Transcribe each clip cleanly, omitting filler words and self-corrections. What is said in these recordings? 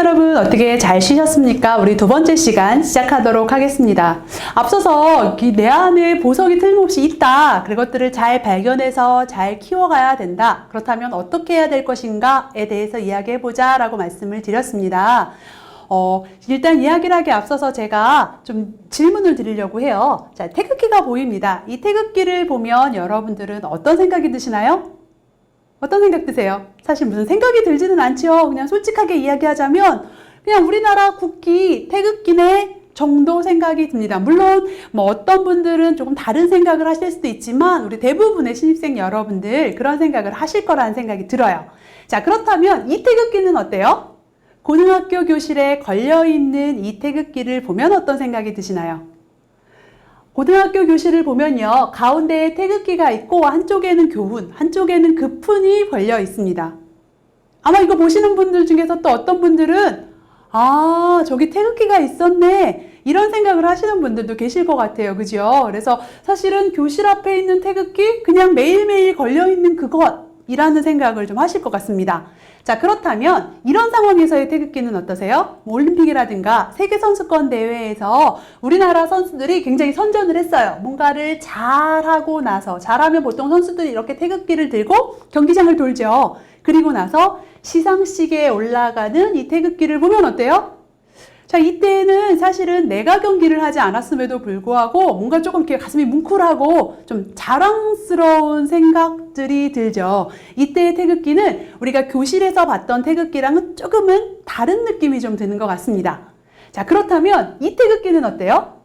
여러분 어떻게 잘 쉬셨습니까? 우리 두 번째 시간 시작하도록 하겠습니다. 앞서서 내 안에 보석이 틀림없이 있다. 그것들을 잘 발견해서 잘 키워가야 된다. 그렇다면 어떻게 해야 될 것인가에 대해서 이야기해보자 라고 말씀을 드렸습니다. 일단 이야기를 하기 앞서서 제가 좀 질문을 드리려고 해요. 자, 태극기가 보입니다. 이 태극기를 보면 여러분들은 어떤 생각이 드시나요? 어떤 생각 드세요? 사실 무슨 생각이 들지는 않죠. 그냥 솔직하게 이야기하자면 그냥 우리나라 국기, 태극기네 정도 생각이 듭니다. 물론 뭐 어떤 분들은 조금 다른 생각을 하실 수도 있지만 우리 대부분의 신입생 여러분들 그런 생각을 하실 거라는 생각이 들어요. 자, 그렇다면 이 태극기는 어때요? 고등학교 교실에 걸려있는 이 태극기를 보면 어떤 생각이 드시나요? 고등학교 교실을 보면요, 가운데에 태극기가 있고 한쪽에는 교훈, 한쪽에는 급훈이 걸려 있습니다. 아마 이거 보시는 분들 중에서 또 어떤 분들은 저기 태극기가 있었네 이런 생각을 하시는 분들도 계실 것 같아요. 그죠? 그래서 사실은 교실 앞에 있는 태극기 그냥 매일매일 걸려 있는 그것이라는 생각을 좀 하실 것 같습니다. 자, 그렇다면 이런 상황에서의 태극기는 어떠세요? 올림픽이라든가 세계선수권 대회에서 우리나라 선수들이 굉장히 선전을 했어요. 뭔가를 잘하고 나서, 잘하면 보통 선수들이 이렇게 태극기를 들고 경기장을 돌죠. 그리고 나서 시상식에 올라가는 이 태극기를 보면 어때요? 자, 이때는 사실은 내가 경기를 하지 않았음에도 불구하고 뭔가 조금 이렇게 가슴이 뭉클하고 좀 자랑스러운 생각들이 들죠. 이때의 태극기는 우리가 교실에서 봤던 태극기랑은 조금은 다른 느낌이 좀 드는 것 같습니다. 자, 그렇다면 이 태극기는 어때요?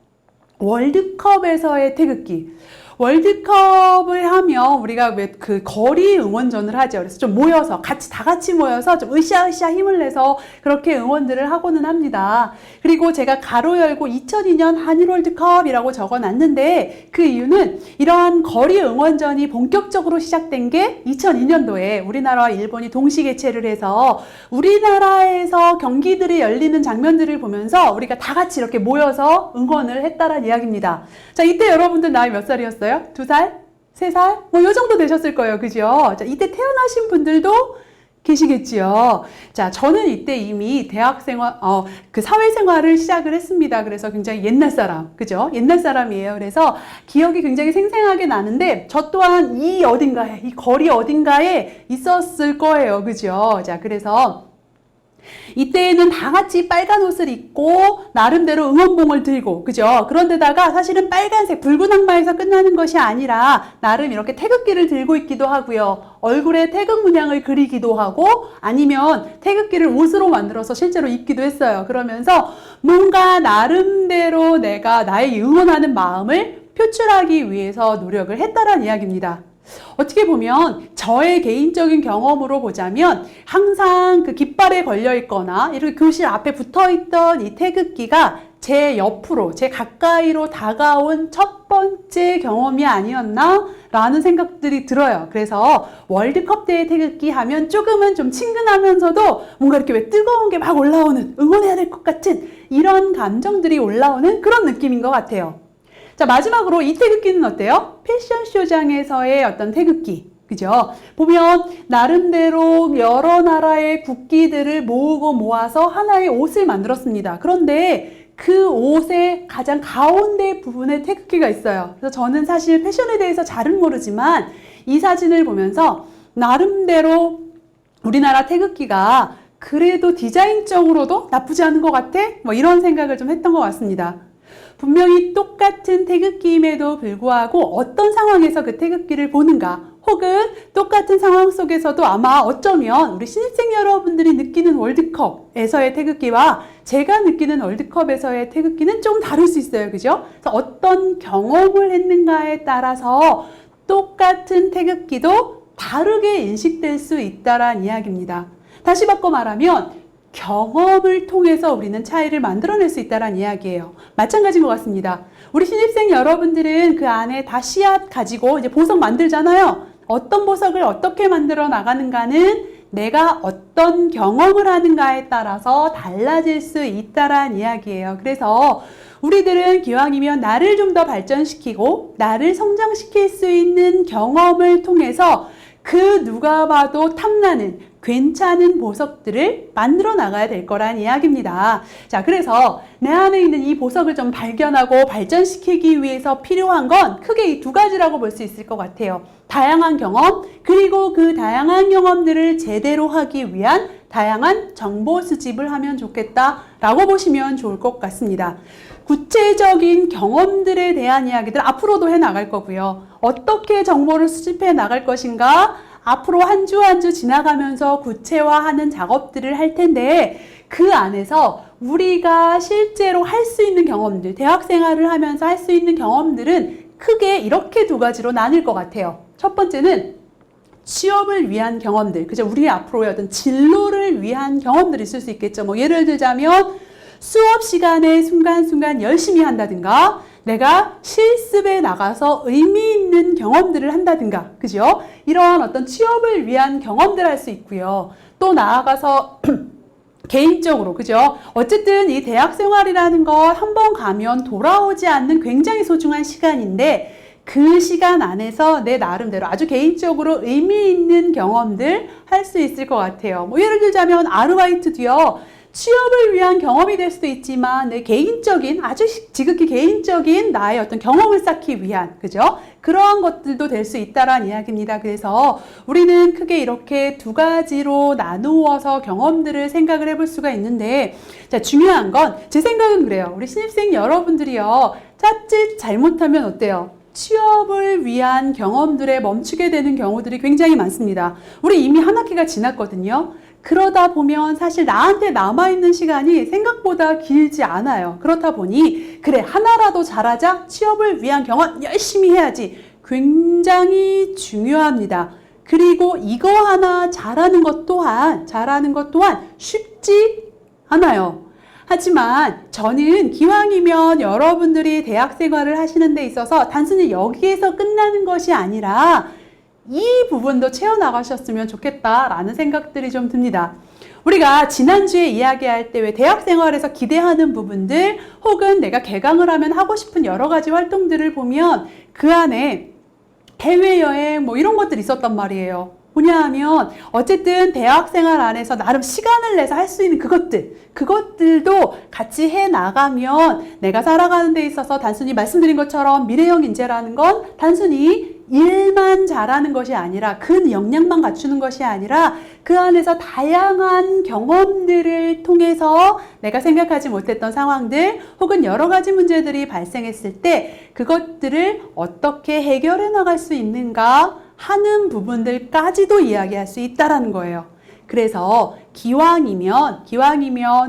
월드컵에서의 태극기. 월드컵을 하면 우리가 왜 그 거리 응원전을 하죠. 그래서 좀 모여서 다 같이 모여서 좀 으쌰으쌰 힘을 내서 그렇게 응원들을 하고는 합니다. 그리고 제가 가로 열고 2002년 한일 월드컵이라고 적어놨는데 그 이유는 이러한 거리 응원전이 본격적으로 시작된 게 2002년도에 우리나라와 일본이 동시 개최를 해서 우리나라에서 경기들이 열리는 장면들을 보면서 우리가 다 같이 이렇게 모여서 응원을 했다는 이야기입니다. 자, 이때 여러분들 나이 몇 살이었어요? 2살? 3살? 뭐 요 정도 되셨을 거예요. 그죠? 자, 이때 태어나신 분들도 계시겠지요. 자, 저는 이때 이미 대학생활, 사회생활을 시작을 했습니다. 그래서 굉장히 옛날 사람, 그죠? 옛날 사람이에요. 그래서 기억이 굉장히 생생하게 나는데 저 또한 이 거리 어딘가에 있었을 거예요. 그죠? 자, 그래서 이때에는 다 같이 빨간 옷을 입고 나름대로 응원봉을 들고, 그죠? 그런데다가 사실은 빨간색 붉은 악마에서 끝나는 것이 아니라 나름 이렇게 태극기를 들고 있기도 하고요. 얼굴에 태극 문양을 그리기도 하고 아니면 태극기를 옷으로 만들어서 실제로 입기도 했어요. 그러면서 뭔가 나름대로 내가 나의 응원하는 마음을 표출하기 위해서 노력을 했다라는 이야기입니다. 어떻게 보면 저의 개인적인 경험으로 보자면 항상 그 깃발에 걸려 있거나 이렇게 교실 앞에 붙어 있던 이 태극기가 제 옆으로, 제 가까이로 다가온 첫 번째 경험이 아니었나 라는 생각들이 들어요. 그래서 월드컵 때의 태극기 하면 조금은 좀 친근하면서도 뭔가 이렇게 왜 뜨거운 게 막 올라오는, 응원해야 될 것 같은 이런 감정들이 올라오는 그런 느낌인 것 같아요. 자, 마지막으로 이 태극기는 어때요? 패션쇼장에서의 어떤 태극기. 그죠? 보면 나름대로 여러 나라의 국기들을 모으고 모아서 하나의 옷을 만들었습니다. 그런데 그 옷의 가장 가운데 부분에 태극기가 있어요. 그래서 저는 사실 패션에 대해서 잘은 모르지만 이 사진을 보면서 나름대로 우리나라 태극기가 그래도 디자인적으로도 나쁘지 않은 것 같아? 뭐 이런 생각을 좀 했던 것 같습니다. 분명히 똑같은 태극기임에도 불구하고 어떤 상황에서 그 태극기를 보는가 혹은 똑같은 상황 속에서도 아마 어쩌면 우리 신입생 여러분들이 느끼는 월드컵에서의 태극기와 제가 느끼는 월드컵에서의 태극기는 좀 다를 수 있어요. 그죠? 그래서 어떤 경험을 했는가에 따라서 똑같은 태극기도 다르게 인식될 수 있다는 이야기입니다. 다시 바꿔 말하면 경험을 통해서 우리는 차이를 만들어낼 수 있다는 이야기예요. 마찬가지인 것 같습니다. 우리 신입생 여러분들은 그 안에 다 씨앗 가지고 이제 보석 만들잖아요. 어떤 보석을 어떻게 만들어 나가는가는 내가 어떤 경험을 하는가에 따라서 달라질 수 있다는 이야기예요. 그래서 우리들은 기왕이면 나를 좀 더 발전시키고 나를 성장시킬 수 있는 경험을 통해서 그 누가 봐도 탐나는 괜찮은 보석들을 만들어 나가야 될 거란 이야기입니다. 자, 그래서 내 안에 있는 이 보석을 좀 발견하고 발전시키기 위해서 필요한 건 크게 이 두 가지라고 볼 수 있을 것 같아요. 다양한 경험, 그리고 그 다양한 경험들을 제대로 하기 위한 다양한 정보 수집을 하면 좋겠다라고 보시면 좋을 것 같습니다. 구체적인 경험들에 대한 이야기들 앞으로도 해 나갈 거고요. 어떻게 정보를 수집해 나갈 것인가? 앞으로 한 주 한 주 지나가면서 구체화하는 작업들을 할 텐데 그 안에서 우리가 실제로 할 수 있는 경험들, 대학 생활을 하면서 할 수 있는 경험들은 크게 이렇게 두 가지로 나뉠 것 같아요. 첫 번째는 취업을 위한 경험들, 그죠? 우리 앞으로의 어떤 진로를 위한 경험들이 있을 수 있겠죠. 뭐 예를 들자면 수업 시간에 순간순간 열심히 한다든가 내가 실습에 나가서 의미 있는 경험들을 한다든가, 그죠? 이러한 어떤 취업을 위한 경험들 할 수 있고요. 또 나아가서 개인적으로, 그죠? 어쨌든 이 대학 생활이라는 것 한 번 가면 돌아오지 않는 굉장히 소중한 시간인데 그 시간 안에서 내 나름대로 아주 개인적으로 의미 있는 경험들 할 수 있을 것 같아요. 뭐 예를 들자면 아르바이트도요. 취업을 위한 경험이 될 수도 있지만 내 개인적인 아주 지극히 개인적인 나의 어떤 경험을 쌓기 위한, 그죠? 그러한 것들도 될 수 있다라는 이야기입니다. 그래서 우리는 크게 이렇게 두 가지로 나누어서 경험들을 생각을 해볼 수가 있는데, 자, 중요한 건 제 생각은 그래요. 우리 신입생 여러분들이요, 자칫 잘못하면 어때요? 취업을 위한 경험들에 멈추게 되는 경우들이 굉장히 많습니다. 우리 이미 한 학기가 지났거든요. 그러다 보면 사실 나한테 남아있는 시간이 생각보다 길지 않아요. 그렇다 보니 그래, 하나라도 잘하자, 취업을 위한 경험 열심히 해야지, 굉장히 중요합니다. 그리고 이거 하나 잘하는 것 또한 쉽지 않아요. 하지만 저는 기왕이면 여러분들이 대학 생활을 하시는 데 있어서 단순히 여기에서 끝나는 것이 아니라 이 부분도 채워나가셨으면 좋겠다라는 생각들이 좀 듭니다. 우리가 지난주에 이야기할 때 왜 대학 생활에서 기대하는 부분들 혹은 내가 개강을 하면 하고 싶은 여러 가지 활동들을 보면 그 안에 해외여행 뭐 이런 것들이 있었단 말이에요. 뭐냐 하면 어쨌든 대학 생활 안에서 나름 시간을 내서 할 수 있는 그것들도 같이 해 나가면 내가 살아가는 데 있어서 단순히 말씀드린 것처럼 미래형 인재라는 건 단순히 일만 잘하는 것이 아니라 그 역량만 갖추는 것이 아니라 그 안에서 다양한 경험들을 통해서 내가 생각하지 못했던 상황들 혹은 여러 가지 문제들이 발생했을 때 그것들을 어떻게 해결해 나갈 수 있는가 하는 부분들까지도 이야기할 수 있다라는 거예요. 그래서 기왕이면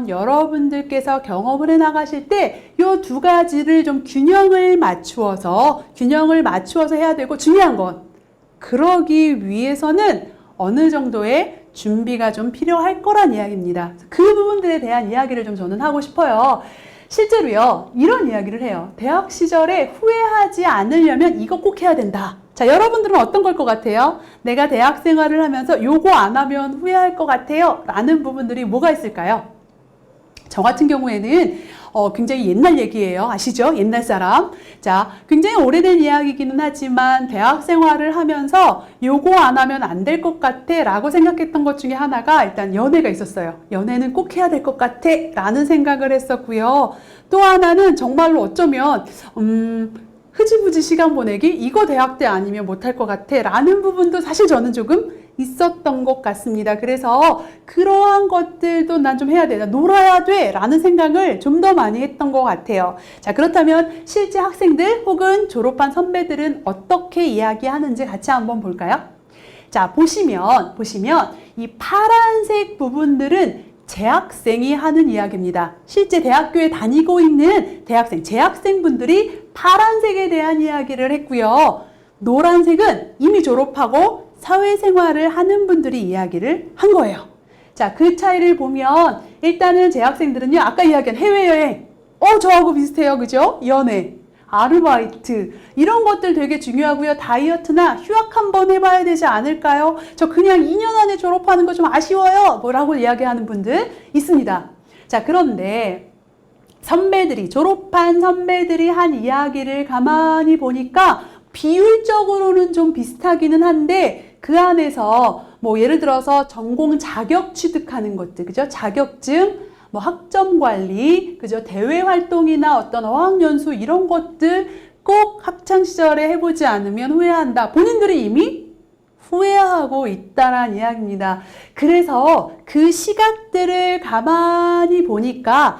여러분들께서 경험을 해 나가실 때 이 두 가지를 좀 균형을 맞추어서 해야 되고, 중요한 건 그러기 위해서는 어느 정도의 준비가 좀 필요할 거란 이야기입니다. 그 부분들에 대한 이야기를 좀 저는 하고 싶어요. 실제로요, 이런 이야기를 해요. 대학 시절에 후회하지 않으려면 이거 꼭 해야 된다. 자, 여러분들은 어떤 걸 것 같아요? 내가 대학 생활을 하면서 요거 안 하면 후회할 것 같아요 라는 부분들이 뭐가 있을까요? 저 같은 경우에는 굉장히 옛날 얘기예요. 아시죠? 옛날 사람. 자, 굉장히 오래된 이야기이기는 하지만 대학 생활을 하면서 요거 안 하면 안 될 것 같아 라고 생각했던 것 중에 하나가 일단 연애가 있었어요. 연애는 꼭 해야 될 것 같아 라는 생각을 했었고요. 또 하나는 정말로 어쩌면 흐지부지 시간 보내기, 이거 대학 때 아니면 못할 것 같아 라는 부분도 사실 저는 조금 있었던 것 같습니다. 그래서 그러한 것들도 난 좀 해야 돼, 나 놀아야 돼 라는 생각을 좀 더 많이 했던 것 같아요. 자, 그렇다면 실제 학생들 혹은 졸업한 선배들은 어떻게 이야기하는지 같이 한번 볼까요? 자, 보시면 이 파란색 부분들은 재학생이 하는 이야기입니다. 실제 대학교에 다니고 있는 재학생분들이 파란색에 대한 이야기를 했고요. 노란색은 이미 졸업하고 사회생활을 하는 분들이 이야기를 한 거예요. 자, 그 차이를 보면 일단은 재학생들은요, 아까 이야기한 해외여행, 저하고 비슷해요. 그죠? 연애, 아르바이트 이런 것들 되게 중요하고요. 다이어트나 휴학 한번 해봐야 되지 않을까요? 저 그냥 2년 안에 졸업하는 거 좀 아쉬워요. 뭐라고 이야기하는 분들 있습니다. 자, 그런데 졸업한 선배들이 한 이야기를 가만히 보니까 비율적으로는 좀 비슷하기는 한데 그 안에서 뭐 예를 들어서 전공 자격 취득하는 것들, 그죠? 자격증, 뭐 학점 관리, 그죠? 대외 활동이나 어떤 어학연수 이런 것들 꼭 학창 시절에 해보지 않으면 후회한다. 본인들이 이미 후회하고 있다란 이야기입니다. 그래서 그 시각들을 가만히 보니까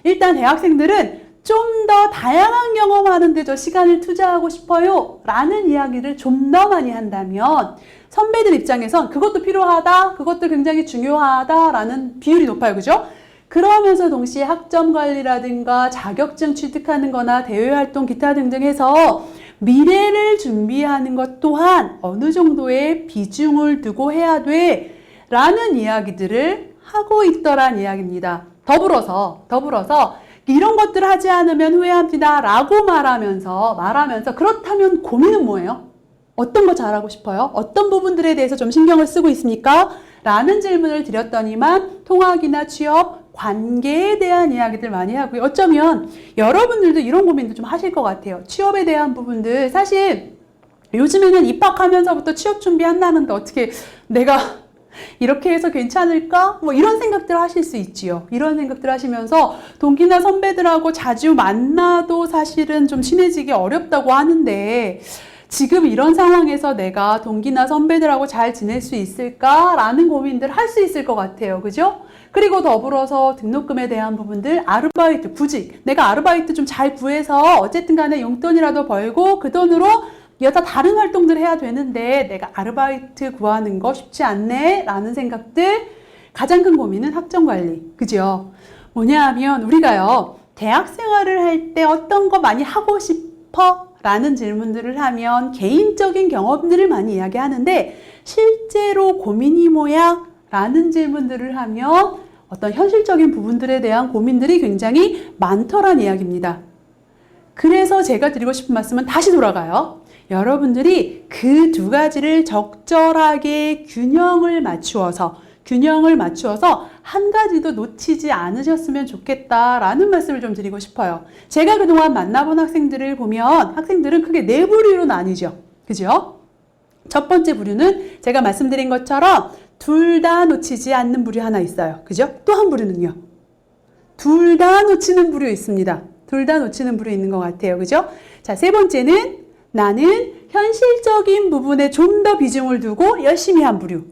일단 대학생들은 좀 더 다양한 경험하는 데 저 시간을 투자하고 싶어요 라는 이야기를 좀 더 많이 한다면 선배들 입장에선 그것도 필요하다, 그것도 굉장히 중요하다라는 비율이 높아요. 그죠? 그러면서 동시에 학점 관리라든가 자격증 취득하는 거나 대외활동 기타 등등 해서 미래를 준비하는 것 또한 어느 정도의 비중을 두고 해야 돼 라는 이야기들을 하고 있더란 이야기입니다. 더불어서 이런 것들을 하지 않으면 후회합니다 라고 말하면서 그렇다면 고민은 뭐예요? 어떤 거 잘하고 싶어요? 어떤 부분들에 대해서 좀 신경을 쓰고 있습니까? 라는 질문을 드렸더니만 통학이나 취업, 관계에 대한 이야기들 많이 하고요. 어쩌면 여러분들도 이런 고민도 좀 하실 것 같아요. 취업에 대한 부분들 사실 요즘에는 입학하면서부터 취업 준비한다는데 어떻게 내가 이렇게 해서 괜찮을까? 뭐 이런 생각들 하실 수 있지요. 이런 생각들 하시면서 동기나 선배들하고 자주 만나도 사실은 좀 친해지기 어렵다고 하는데 지금 이런 상황에서 내가 동기나 선배들하고 잘 지낼 수 있을까라는 고민들 할 수 있을 것 같아요. 그죠? 그리고 더불어서 등록금에 대한 부분들, 아르바이트, 구직. 내가 아르바이트 좀 잘 구해서 어쨌든 간에 용돈이라도 벌고 그 돈으로 여타 다른 활동들 해야 되는데 내가 아르바이트 구하는 거 쉽지 않네 라는 생각들. 가장 큰 고민은 학점 관리. 그죠? 뭐냐 하면 우리가요 대학 생활을 할 때 어떤 거 많이 하고 싶어? 라는 질문들을 하면 개인적인 경험들을 많이 이야기하는데 실제로 고민이 뭐야? 라는 질문들을 하면 어떤 현실적인 부분들에 대한 고민들이 굉장히 많더란 이야기입니다. 그래서 제가 드리고 싶은 말씀은 다시 돌아가요. 여러분들이 그 두 가지를 적절하게 균형을 맞추어서 한 가지도 놓치지 않으셨으면 좋겠다라는 말씀을 좀 드리고 싶어요. 제가 그동안 만나본 학생들을 보면 학생들은 크게 네 부류로 나뉘죠. 그죠? 첫 번째 부류는 제가 말씀드린 것처럼 둘 다 놓치지 않는 부류 하나 있어요. 그죠? 또 한 부류는요. 둘 다 놓치는 부류 있습니다. 둘 다 놓치는 부류 있는 것 같아요. 그죠? 자, 세 번째는 나는 현실적인 부분에 좀 더 비중을 두고 열심히 한 부류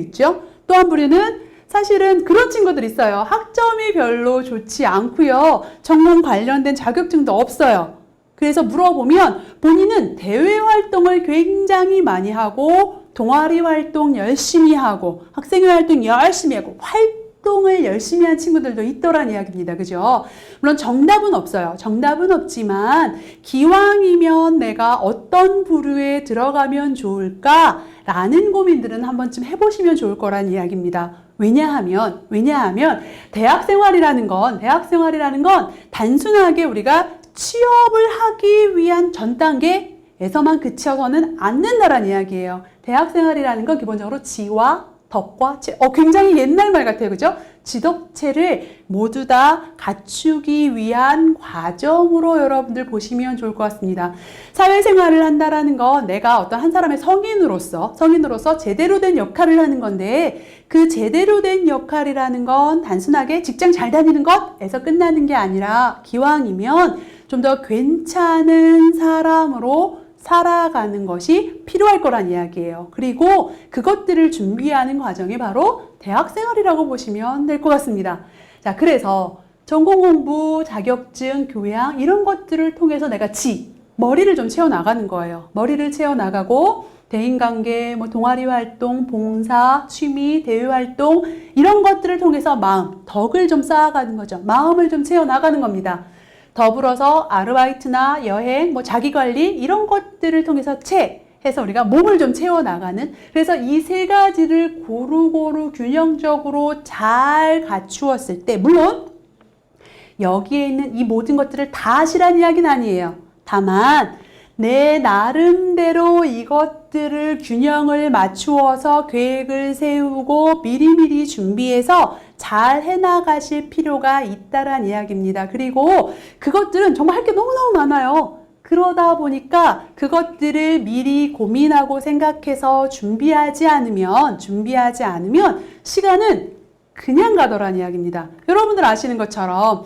있죠. 또 한 부류는 사실은 그런 친구들 있어요. 학점이 별로 좋지 않고요. 전공 관련된 자격증도 없어요. 그래서 물어보면 본인은 대외 활동을 굉장히 많이 하고 동아리 활동 열심히 하고 학생회 활동 열심히 하고 활동을 열심히 한 친구들도 있더란 이야기입니다. 그죠? 물론 정답은 없어요. 정답은 없지만 기왕이면 내가 어떤 부류에 들어가면 좋을까? 라는 고민들은 한 번쯤 해보시면 좋을 거란 이야기입니다. 왜냐하면 대학생활이라는 건 단순하게 우리가 취업을 하기 위한 전 단계에서만 그쳐서는 않는다라는 이야기예요. 대학생활이라는 건 기본적으로 지와 덕과 굉장히 옛날 말 같아요. 그죠? 지덕체를 모두 다 갖추기 위한 과정으로 여러분들 보시면 좋을 것 같습니다. 사회생활을 한다라는 건 내가 어떤 한 사람의 성인으로서 제대로 된 역할을 하는 건데 그 제대로 된 역할이라는 건 단순하게 직장 잘 다니는 것에서 끝나는 게 아니라 기왕이면 좀 더 괜찮은 사람으로 살아가는 것이 필요할 거란 이야기예요. 그리고 그것들을 준비하는 과정이 바로 대학생활이라고 보시면 될 것 같습니다. 자, 그래서 전공 공부, 자격증, 교양 이런 것들을 통해서 내가 머리를 좀 채워나가는 거예요. 머리를 채워나가고 대인관계, 동아리 활동, 봉사, 취미, 대외활동 이런 것들을 통해서 덕을 좀 쌓아가는 거죠. 마음을 좀 채워나가는 겁니다. 더불어서 아르바이트나 여행, 자기관리 이런 것들을 통해서 해서 우리가 몸을 좀 채워나가는 그래서 이 세 가지를 고루고루 균형적으로 잘 갖추었을 때 물론 여기에 있는 이 모든 것들을 다 하시라는 이야기는 아니에요. 다만 내 나름대로 이것들을 균형을 맞추어서 계획을 세우고 미리미리 준비해서 잘 해나가실 필요가 있다란 이야기입니다. 그리고 그것들은 정말 할 게 너무너무 많아요. 그러다 보니까 그것들을 미리 고민하고 생각해서 준비하지 않으면 시간은 그냥 가더란 이야기입니다. 여러분들 아시는 것처럼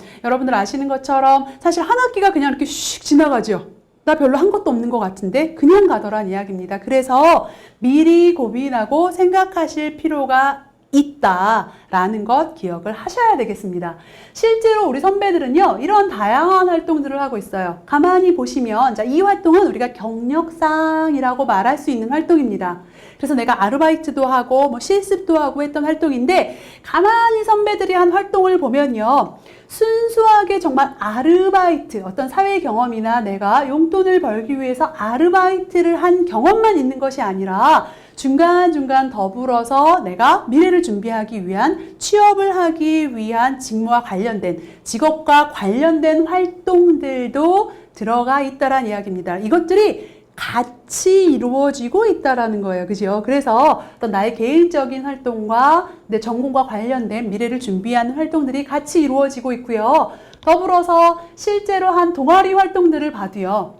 사실 한 학기가 그냥 이렇게 슉 지나가죠. 나 별로 한 것도 없는 것 같은데 그냥 가더란 이야기입니다. 그래서 미리 고민하고 생각하실 필요가 있다라는 것 기억을 하셔야 되겠습니다. 실제로 우리 선배들은요, 이런 다양한 활동들을 하고 있어요. 가만히 보시면, 자, 이 활동은 우리가 경력상이라고 말할 수 있는 활동입니다. 그래서 내가 아르바이트도 하고, 뭐 실습도 하고 했던 활동인데, 가만히 선배들이 한 활동을 보면요, 순수하게 정말 아르바이트, 어떤 사회 경험이나 내가 용돈을 벌기 위해서 아르바이트를 한 경험만 있는 것이 아니라, 중간중간 더불어서 내가 미래를 준비하기 위한, 취업을 하기 위한 직무와 관련된, 직업과 관련된 활동들도 들어가 있다란 이야기입니다. 이것들이 같이 이루어지고 있다라는 거예요. 그죠? 그래서 어떤 나의 개인적인 활동과 내 전공과 관련된 미래를 준비하는 활동들이 같이 이루어지고 있고요. 더불어서 실제로 한 동아리 활동들을 봐도요.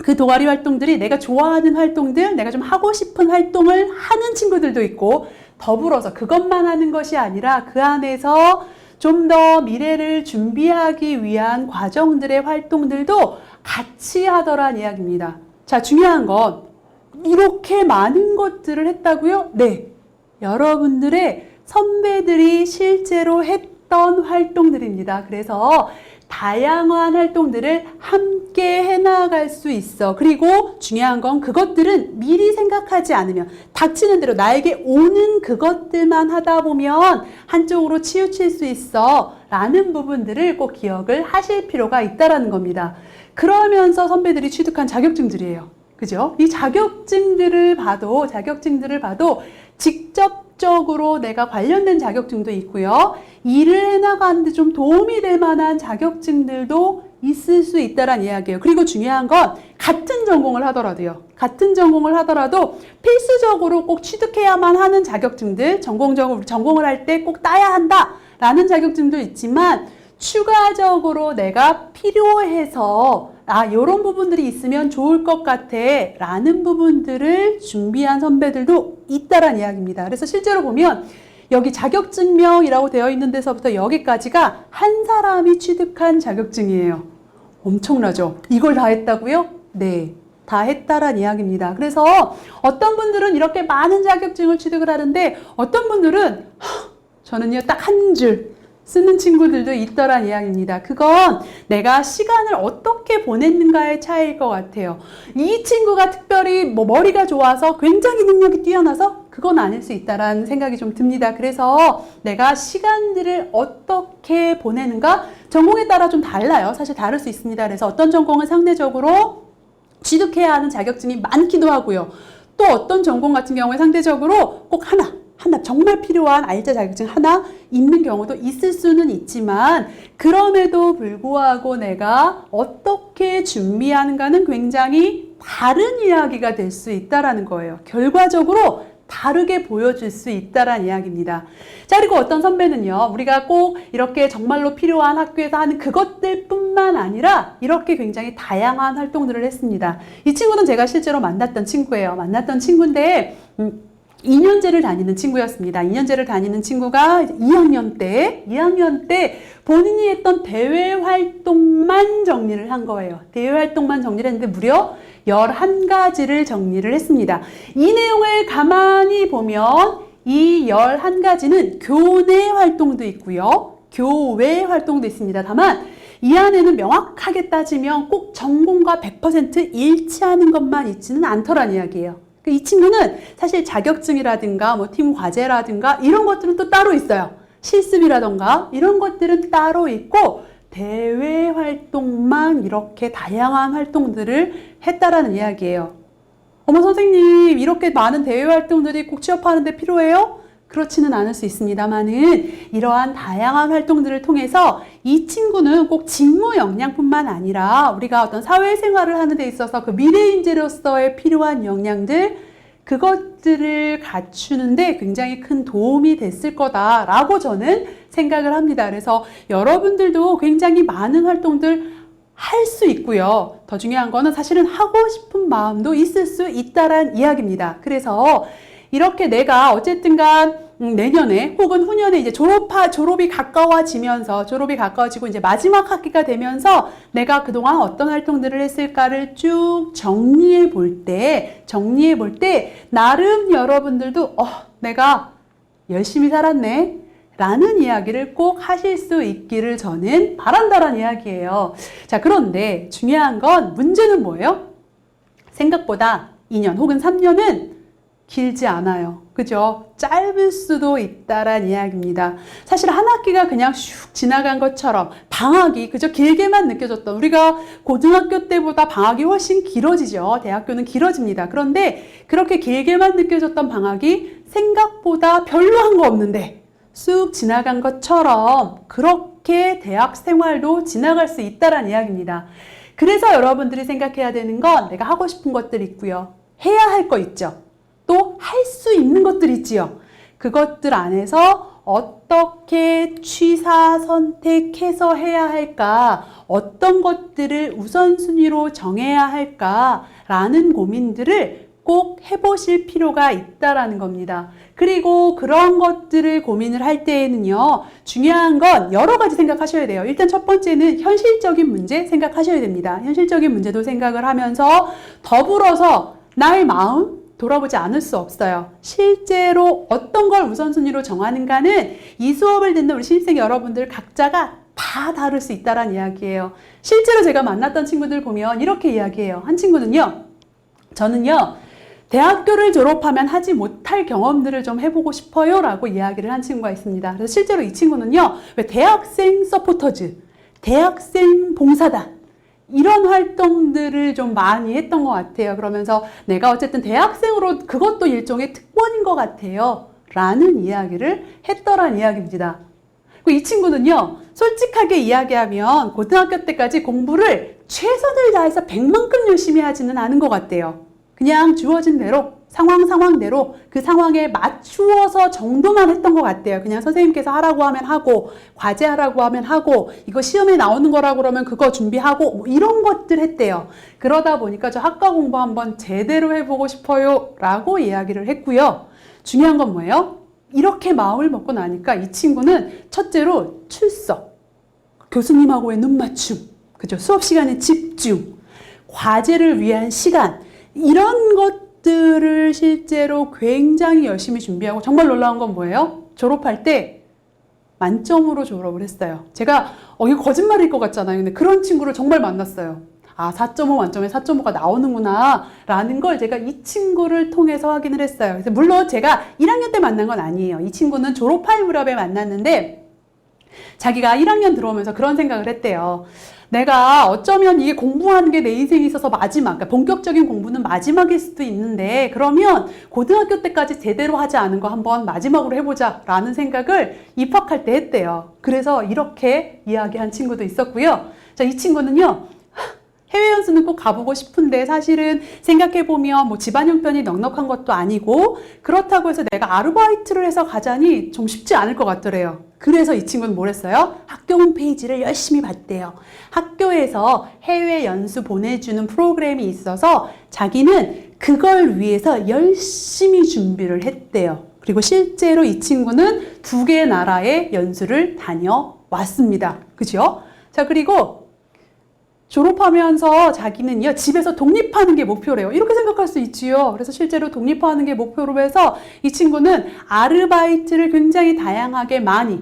그 동아리 활동들이 내가 좋아하는 활동들, 내가 좀 하고 싶은 활동을 하는 친구들도 있고, 더불어서 그것만 하는 것이 아니라 그 안에서 좀 더 미래를 준비하기 위한 과정들의 활동들도 같이 하더란 이야기입니다. 자, 중요한 건 이렇게 많은 것들을 했다고요? 네. 여러분들의 선배들이 실제로 했던 활동들입니다. 그래서 다양한 활동들을 함께 해나갈 수 있어. 그리고 중요한 건 그것들은 미리 생각하지 않으면 닥치는 대로 나에게 오는 그것들만 하다 보면 한쪽으로 치우칠 수 있어 라는 부분들을 꼭 기억을 하실 필요가 있다는 겁니다. 그러면서 선배들이 취득한 자격증들이에요. 그죠? 이 자격증들을 봐도 직접적으로 내가 관련된 자격증도 있고요. 일을 해나가는데 좀 도움이 될 만한 자격증들도 있을 수 있다란 이야기예요. 그리고 중요한 건 같은 전공을 하더라도 필수적으로 꼭 취득해야만 하는 자격증들, 전공을 할 때 꼭 따야 한다라는 자격증도 있지만 추가적으로 내가 필요해서 이런 부분들이 있으면 좋을 것 같아 라는 부분들을 준비한 선배들도 있다란 이야기입니다. 그래서 실제로 보면 여기 자격증명이라고 되어 있는 데서부터 여기까지가 한 사람이 취득한 자격증이에요. 엄청나죠? 이걸 다 했다고요? 네. 다 했다란 이야기입니다. 그래서 어떤 분들은 이렇게 많은 자격증을 취득을 하는데 어떤 분들은 저는요 딱 한 줄 쓰는 친구들도 있더란 이야기입니다. 그건 내가 시간을 어떻게 보냈는가의 차이일 것 같아요. 이 친구가 특별히 머리가 좋아서 굉장히 능력이 뛰어나서 그건 아닐 수 있다라는 생각이 좀 듭니다. 그래서 내가 시간들을 어떻게 보내는가 전공에 따라 좀 달라요. 사실 다를 수 있습니다. 그래서 어떤 전공은 상대적으로 취득해야 하는 자격증이 많기도 하고요. 또 어떤 전공 같은 경우에 상대적으로 꼭 하나 정말 필요한 알짜 자격증 하나 있는 경우도 있을 수는 있지만 그럼에도 불구하고 내가 어떻게 준비하는가는 굉장히 다른 이야기가 될 수 있다라는 거예요. 결과적으로 다르게 보여줄 수 있다라는 이야기입니다. 자, 그리고 어떤 선배는요, 우리가 꼭 이렇게 정말로 필요한 학교에서 하는 그것들 뿐만 아니라 이렇게 굉장히 다양한 활동들을 했습니다. 이 친구는 제가 실제로 만났던 친구예요. 만났던 친구인데 2년제를 다니는 친구였습니다. 2년제를 다니는 친구가 2학년 때 본인이 했던 대외 활동만 정리를 한 거예요. 대외 활동만 정리를 했는데 무려 11가지를 정리를 했습니다. 이 내용을 가만히 보면 이 11가지는 교내 활동도 있고요. 교외 활동도 있습니다. 다만 이 안에는 명확하게 따지면 꼭 전공과 100% 일치하는 것만 있지는 않더란 이야기예요. 이 친구는 사실 자격증이라든가 팀 과제라든가 이런 것들은 또 따로 있어요. 실습이라든가 이런 것들은 따로 있고 대외 활동만 이렇게 다양한 활동들을 했다라는 이야기예요. 어머 선생님, 이렇게 많은 대외 활동들이 꼭 취업하는데 필요해요? 그렇지는 않을 수 있습니다만은 이러한 다양한 활동들을 통해서 이 친구는 꼭 직무 역량뿐만 아니라 우리가 어떤 사회생활을 하는 데 있어서 그 미래인재로서의 필요한 역량들 그것들을 갖추는데 굉장히 큰 도움이 됐을 거다라고 저는 생각을 합니다. 그래서 여러분들도 굉장히 많은 활동들 할 수 있고요. 더 중요한 거는 사실은 하고 싶은 마음도 있을 수 있다란 이야기입니다. 그래서 이렇게 내가 어쨌든간 내년에 혹은 후년에 이제 졸업이 가까워지고 이제 마지막 학기가 되면서 내가 그동안 어떤 활동들을 했을까를 쭉 정리해 볼 때 나름 여러분들도 내가 열심히 살았네 라는 이야기를 꼭 하실 수 있기를 저는 바란다라는 이야기예요. 자, 그런데 중요한 건 문제는 뭐예요? 생각보다 2년 혹은 3년은 길지 않아요. 그죠? 짧을 수도 있다란 이야기입니다. 사실 한 학기가 그냥 슉 지나간 것처럼 방학이 그저 길게만 느껴졌던, 우리가 고등학교 때보다 방학이 훨씬 길어지죠. 대학교는 길어집니다. 그런데 그렇게 길게만 느껴졌던 방학이 생각보다 별로 한 거 없는데 쑥 지나간 것처럼 그렇게 대학 생활도 지나갈 수 있다란 이야기입니다. 그래서 여러분들이 생각해야 되는 건 내가 하고 싶은 것들 있고요. 해야 할 거 있죠. 또 할 수 있는 것들 있지요. 그것들 안에서 어떻게 취사 선택해서 해야 할까? 어떤 것들을 우선순위로 정해야 할까라는 고민들을 꼭 해보실 필요가 있다라는 겁니다. 그리고 그런 것들을 고민을 할 때에는요, 중요한 건 여러 가지 생각하셔야 돼요. 일단 첫 번째는 현실적인 문제 생각하셔야 됩니다. 현실적인 문제도 생각을 하면서 더불어서 나의 마음 돌아보지 않을 수 없어요. 실제로 어떤 걸 우선순위로 정하는가는 이 수업을 듣는 우리 신입생 여러분들 각자가 다 다를 수 있다는 이야기예요. 실제로 제가 만났던 친구들 보면 이렇게 이야기해요. 한 친구는요, 저는요, 대학교를 졸업하면 하지 못할 경험들을 좀 해보고 싶어요 라고 이야기를 한 친구가 있습니다. 그래서 실제로 이 친구는요, 왜 대학생 서포터즈, 대학생 봉사단 이런 활동들을 좀 많이 했던 것 같아요. 그러면서 내가 어쨌든 대학생으로 그것도 일종의 특권인 것 같아요 라는 이야기를 했더란 이야기입니다. 이 친구는요, 솔직하게 이야기하면 고등학교 때까지 공부를 최선을 다해서 100만큼 열심히 하지는 않은 것 같대요. 그냥 주어진 대로 상황대로 그 상황에 맞추어서 정도만 했던 것 같아요. 그냥 선생님께서 하라고 하면 하고, 과제하라고 하면 하고, 이거 시험에 나오는 거라고 그러면 그거 준비하고, 뭐 이런 것들 했대요. 그러다 보니까 저 학과 공부 한번 제대로 해보고 싶어요 라고 이야기를 했고요. 중요한 건 뭐예요? 이렇게 마음을 먹고 나니까 이 친구는 첫째로 출석, 교수님하고의 눈맞춤, 그죠? 수업 시간에 집중, 과제를 위한 시간, 이런 것들을 실제로 굉장히 열심히 준비하고, 정말 놀라운 건 뭐예요? 졸업할 때 만점으로 졸업을 했어요. 제가 이거 거짓말일 것 같잖아요. 근데 그런 친구를 정말 만났어요. 4.5 만점에 4.5가 나오는구나 라는 걸 제가 이 친구를 통해서 확인을 했어요. 그래서 물론 제가 1학년 때 만난 건 아니에요. 이 친구는 졸업할 무렵에 만났는데 자기가 1학년 들어오면서 그런 생각을 했대요. 내가 어쩌면 이게 공부하는 게 내 인생에 있어서 마지막, 그러니까 본격적인 공부는 마지막일 수도 있는데, 그러면 고등학교 때까지 제대로 하지 않은 거 한번 마지막으로 해보자 라는 생각을 입학할 때 했대요. 그래서 이렇게 이야기한 친구도 있었고요. 자, 이 친구는요, 해외 연수는 꼭 가보고 싶은데 사실은 생각해보면 뭐 집안 형편이 넉넉한 것도 아니고, 그렇다고 해서 내가 아르바이트를 해서 가자니 좀 쉽지 않을 것 같더래요. 그래서 이 친구는 뭘 했어요? 학교 홈페이지를 열심히 봤대요. 학교에서 해외 연수 보내주는 프로그램이 있어서 자기는 그걸 위해서 열심히 준비를 했대요. 그리고 실제로 이 친구는 2개의 나라의 연수를 다녀왔습니다. 그죠? 자, 그리고 졸업하면서 자기는요, 집에서 독립하는 게 목표래요. 이렇게 생각할 수 있지요. 그래서 실제로 독립하는 게 목표로 해서 이 친구는 아르바이트를 굉장히 다양하게 많이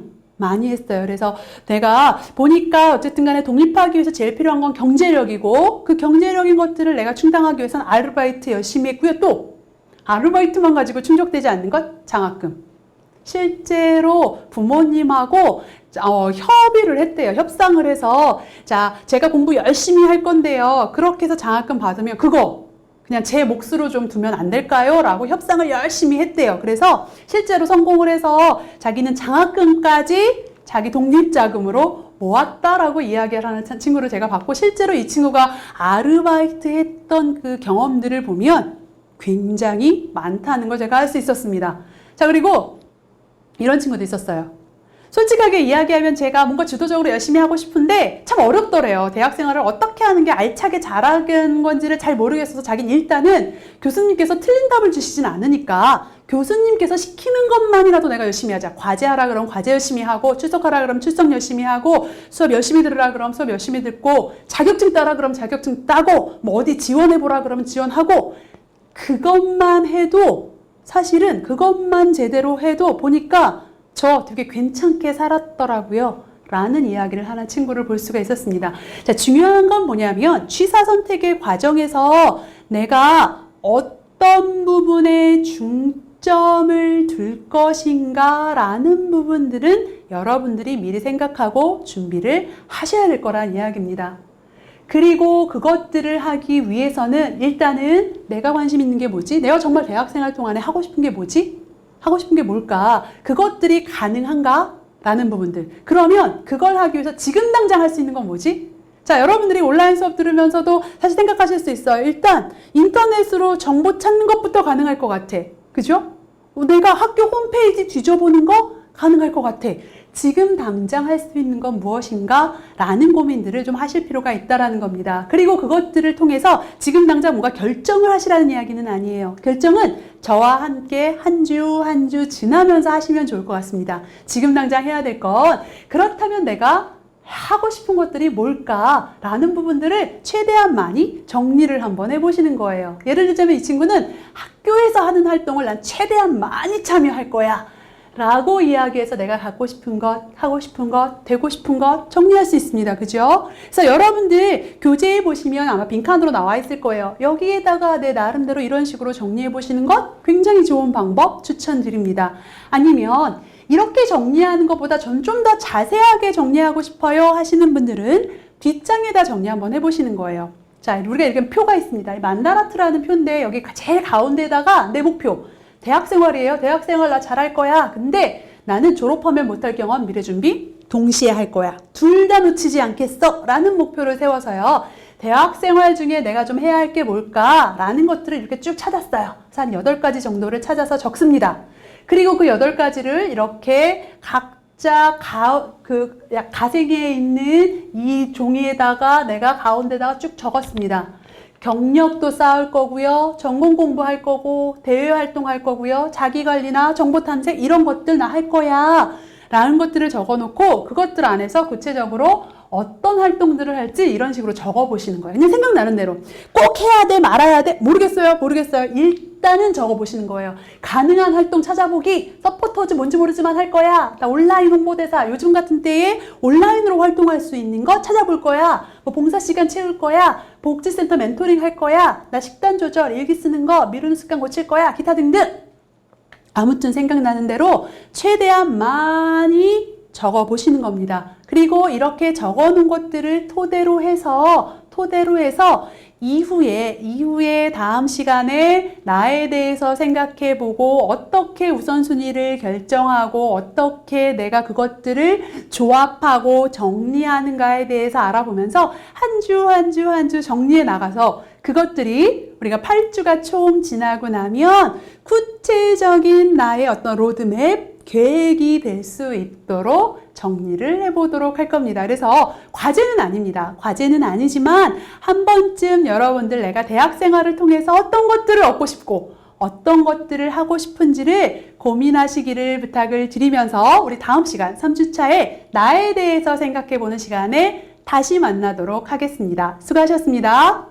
했어요. 그래서 내가 보니까 어쨌든 간에 독립하기 위해서 제일 필요한 건 경제력이고, 그 경제력인 것들을 내가 충당하기 위해서는 아르바이트 열심히 했고요. 또 아르바이트만 가지고 충족되지 않는 것, 장학금. 실제로 부모님하고 협의를 했대요. 협상을 해서, 자, 제가 공부 열심히 할 건데요, 그렇게 해서 장학금 받으면 그거 그냥 제 몫으로 좀 두면 안 될까요? 라고 협상을 열심히 했대요. 그래서 실제로 성공을 해서 자기는 장학금까지 자기 독립자금으로 모았다라고 이야기를 하는 친구를 제가 봤고, 실제로 이 친구가 아르바이트 했던 그 경험들을 보면 굉장히 많다는 걸 제가 알 수 있었습니다. 자, 그리고 이런 친구도 있었어요. 솔직하게 이야기하면 제가 뭔가 주도적으로 열심히 하고 싶은데 참 어렵더래요. 대학 생활을 어떻게 하는 게 알차게 잘하는 건지를 잘 모르겠어서 자기는 일단은 교수님께서 틀린 답을 주시진 않으니까 교수님께서 시키는 것만이라도 내가 열심히 하자. 과제하라 그러면 과제 열심히 하고, 출석하라 그러면 출석 열심히 하고, 수업 열심히 들으라 그러면 수업 열심히 듣고, 자격증 따라 그러면 자격증 따고, 뭐 어디 지원해보라 그러면 지원하고, 그것만 해도 사실은 그것만 제대로 해도 보니까 저 되게 괜찮게 살았더라고요. 라는 이야기를 하는 친구를 볼 수가 있었습니다. 자, 중요한 건 뭐냐면 취사 선택의 과정에서 내가 어떤 부분에 중점을 둘 것인가 라는 부분들은 여러분들이 미리 생각하고 준비를 하셔야 될 거란 이야기입니다. 그리고 그것들을 하기 위해서는 일단은 내가 관심 있는 게 뭐지? 내가 정말 대학생활 동안에 하고 싶은 게 뭐지? 하고 싶은 게 뭘까? 그것들이 가능한가? 라는 부분들. 그러면 그걸 하기 위해서 지금 당장 할 수 있는 건 뭐지? 자, 여러분들이 온라인 수업 들으면서도 사실 생각하실 수 있어요. 일단 인터넷으로 정보 찾는 것부터 가능할 것 같아. 그죠? 내가 학교 홈페이지 뒤져보는 거 가능할 것 같아. 지금 당장 할 수 있는 건 무엇인가? 라는 고민들을 좀 하실 필요가 있다라는 겁니다. 그리고 그것들을 통해서 지금 당장 뭔가 결정을 하시라는 이야기는 아니에요. 결정은 저와 함께 한 주 한 주 지나면서 하시면 좋을 것 같습니다. 지금 당장 해야 될 건 그렇다면 내가 하고 싶은 것들이 뭘까라는 부분들을 최대한 많이 정리를 한번 해보시는 거예요. 예를 들자면 이 친구는 학교에서 하는 활동을 난 최대한 많이 참여할 거야 라고 이야기해서 내가 갖고 싶은 것, 하고 싶은 것, 되고 싶은 것 정리할 수 있습니다. 그죠? 그래서 여러분들 교재에 보시면 아마 빈칸으로 나와 있을 거예요. 여기에다가 내 나름대로 이런 식으로 정리해 보시는 것 굉장히 좋은 방법 추천드립니다. 아니면 이렇게 정리하는 것보다 전 좀 더 자세하게 정리하고 싶어요 하시는 분들은 뒷장에다 정리 한번 해보시는 거예요. 자, 우리가 이렇게 표가 있습니다. 만다라트라는 표인데 여기 제일 가운데다가 내 목표. 대학생활이에요. 대학생활 나 잘할 거야. 근데 나는 졸업하면 못할 경험 미래준비 동시에 할 거야. 둘 다 놓치지 않겠어. 라는 목표를 세워서요. 대학생활 중에 내가 좀 해야 할 게 뭘까? 라는 것들을 이렇게 쭉 찾았어요. 그래서 한 8가지 정도를 찾아서 적습니다. 그리고 그 8가지를 이렇게 각자 가생에 있는 이 종이에다가 내가 가운데다가 쭉 적었습니다. 경력도 쌓을 거고요. 전공 공부할 거고 대외 활동할 거고요. 자기관리나 정보 탐색 이런 것들 나 할 거야 라는 것들을 적어놓고 그것들 안에서 구체적으로 어떤 활동들을 할지 이런 식으로 적어보시는 거예요. 그냥 생각나는 대로 꼭 해야 돼 말아야 돼 모르겠어요. 일단은 적어보시는 거예요. 가능한 활동 찾아보기 서포터즈 뭔지 모르지만 할 거야. 나 온라인 홍보대사 요즘 같은 때에 온라인으로 활동할 수 있는 거 찾아볼 거야. 뭐 봉사시간 채울 거야. 복지센터 멘토링 할 거야. 나 식단 조절 일기 쓰는 거 미루는 습관 고칠 거야. 기타 등등 아무튼 생각나는 대로 최대한 많이 적어보시는 겁니다. 그리고 이렇게 적어놓은 것들을 토대로 해서 이후에 다음 시간에 나에 대해서 생각해보고 어떻게 우선순위를 결정하고 어떻게 내가 그것들을 조합하고 정리하는가에 대해서 알아보면서 한 주 정리해 나가서 그것들이 우리가 8주가 총 지나고 나면 구체적인 나의 어떤 로드맵, 계획이 될 수 있도록 정리를 해보도록 할 겁니다. 그래서 과제는 아닙니다. 과제는 아니지만 한 번쯤 여러분들 내가 대학 생활을 통해서 어떤 것들을 얻고 싶고 어떤 것들을 하고 싶은지를 고민하시기를 부탁을 드리면서 우리 다음 시간 3주차에 나에 대해서 생각해보는 시간에 다시 만나도록 하겠습니다. 수고하셨습니다.